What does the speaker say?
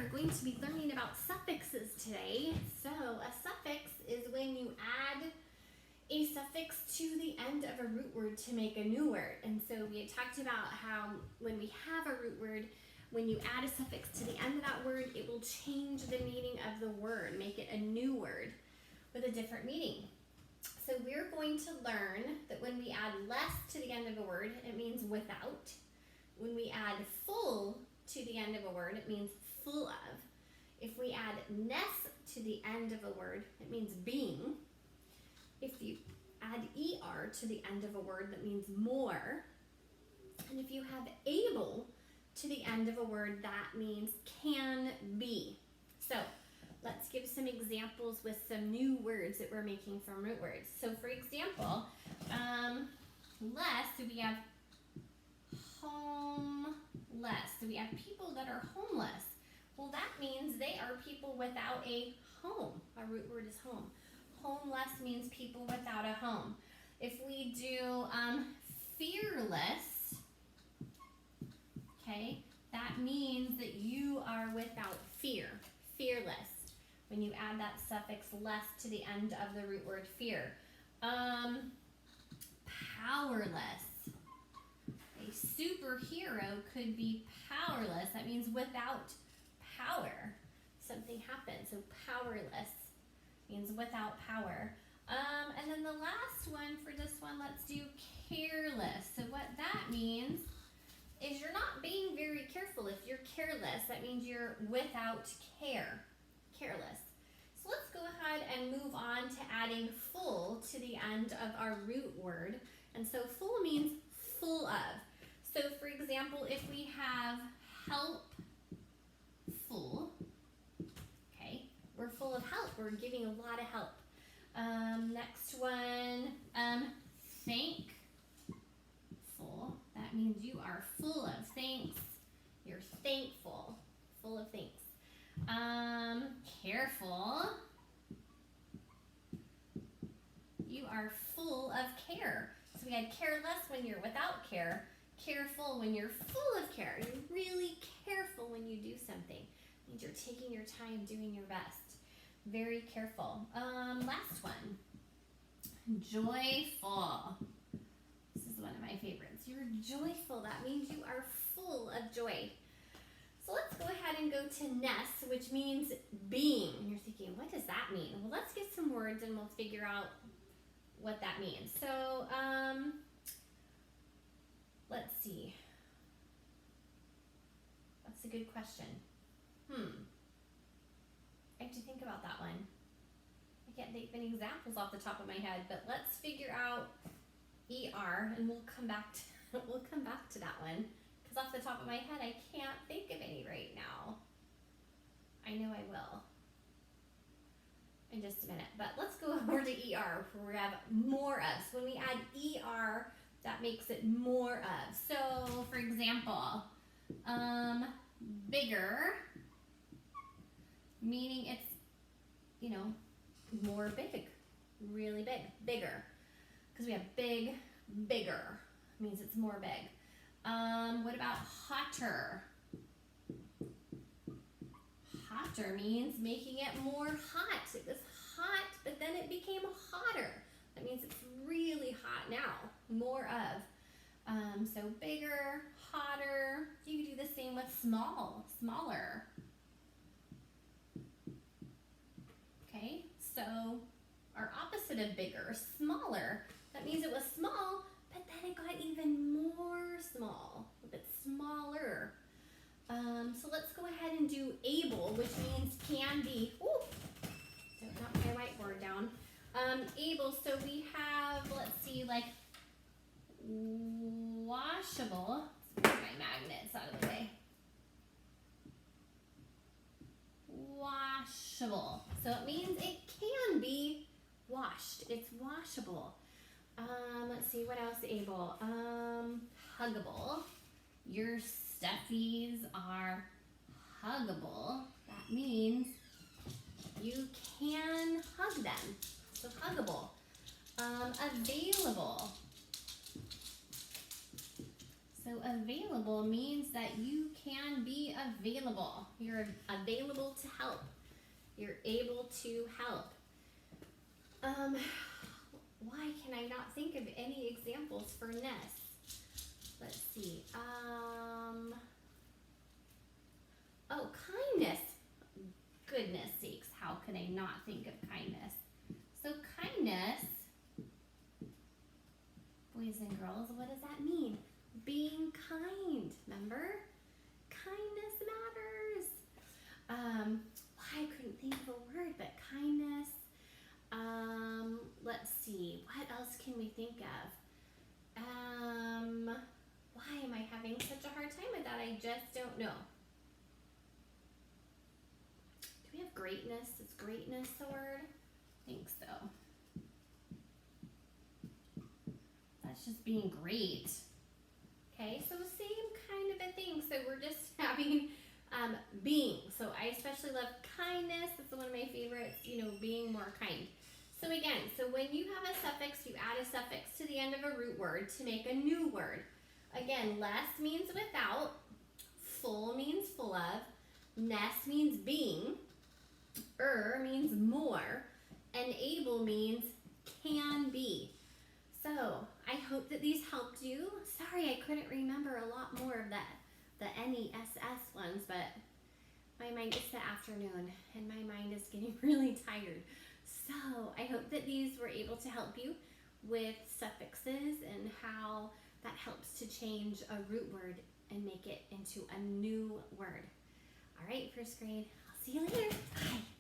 are going to be learning about suffixes today. So a suffix is when you add a suffix to the end of a root word to make a new word. And so we had talked about how when we have a root word, when you add a suffix to the end of that word, it will change the meaning of the word, make it a new word with a different meaning. So we're going to learn that when we add less to the end of a word, it means without. When we add full to the end of a word, it means full of. If we add ness to the end of a word, it means being. If you add er to the end of a word, that means more. And if you have able to the end of a word, that means can be. So let's give some examples with some new words that we're making from root words. So for example, less, so we have homeless. So we have people that are homeless. Well, that means they are people without a home. Our root word is home. Homeless means people without a home. If we do fearless, okay, that means that you are without fear. Fearless. When you add that suffix less to the end of the root word fear. Powerless. A superhero could be powerless. That means without power. Something happens. So powerless means without power. And then the last one for this one, let's do careless. So what that means is you're not being very careful. If you're careless, that means you're without care. Careless. So let's go ahead and move on to adding full to the end of our root word. And so full means full of. So for example, if we have helpful, okay, we're full of help. We're giving a lot of help. Next one, thankful. That means you are full of thanks. You're thankful, full of thanks. Careful. You are full of care. So we had careless when you're without care. Careful when you're full of care. You're really careful when you do something. It means you're taking your time doing your best. Very careful. Last one. Joyful. This is one of my favorites. You're joyful. That means you are full of joy. So let's go ahead and go to ness, which means being. You're thinking, what does that mean? Well, let's get some words and we'll figure out what that means. So, let's see. That's a good question. I have to think about that one. I can't think of any examples off the top of my head, but let's figure out er, and we'll come back to that one. Because off the top of my head, I can't think of any right now. I know I will in just a minute. But let's go over to er, where we have more of. So when we add er, that makes it more of. So for example, bigger, meaning it's, more big, really big, bigger. Because we have big, bigger, means it's more big. What about hotter? Hotter means making it more hot. It was hot, but then it became hotter. That means it's really hot now. More of. So bigger, hotter. You can do the same with small, smaller. Okay, so our opposite of bigger, smaller. That means it was small, but then it got even more small. A bit smaller. So let's go ahead and do able, which means can be. Ooh, don't knock my whiteboard down. Able, so we have, let's see, like washable. Let's move my magnets out of the way. Washable. So it means it can be washed. It's washable. Let's see, what else able? Huggable. Your stuffies are huggable. That means you can hug them. So huggable. Available. So So available means that you can be available. You're available to help. You're able to help. Why can I not think of any examples for ness? Let's see. Oh, kindness. Goodness sakes, how could I not think of kindness? So kindness, boys and girls, what does that mean? Being kind, remember? Kindness matters. I couldn't think of a word, but kindness. Let's see, what else can we think of? Why am I having such a hard time with that? I just don't know. Do we have greatness? Is greatness a word? I think so. That's just being great. Okay, so same kind of a thing. So we're just having being. So I especially love kindness. That's one of my favorites, being more kind. So again, so when you have a suffix, you add a suffix to the end of a root word to make a new word. Again, less means without, full means full of, ness means being, means more, and able means can be. So I hope that these helped you. Sorry I couldn't remember a lot more of the ness ones, but my mind, it's the afternoon and my mind is getting really tired. So I hope that these were able to help you with suffixes and how that helps to change a root word and make it into a new word. All right, first grade, I'll see you later. Bye.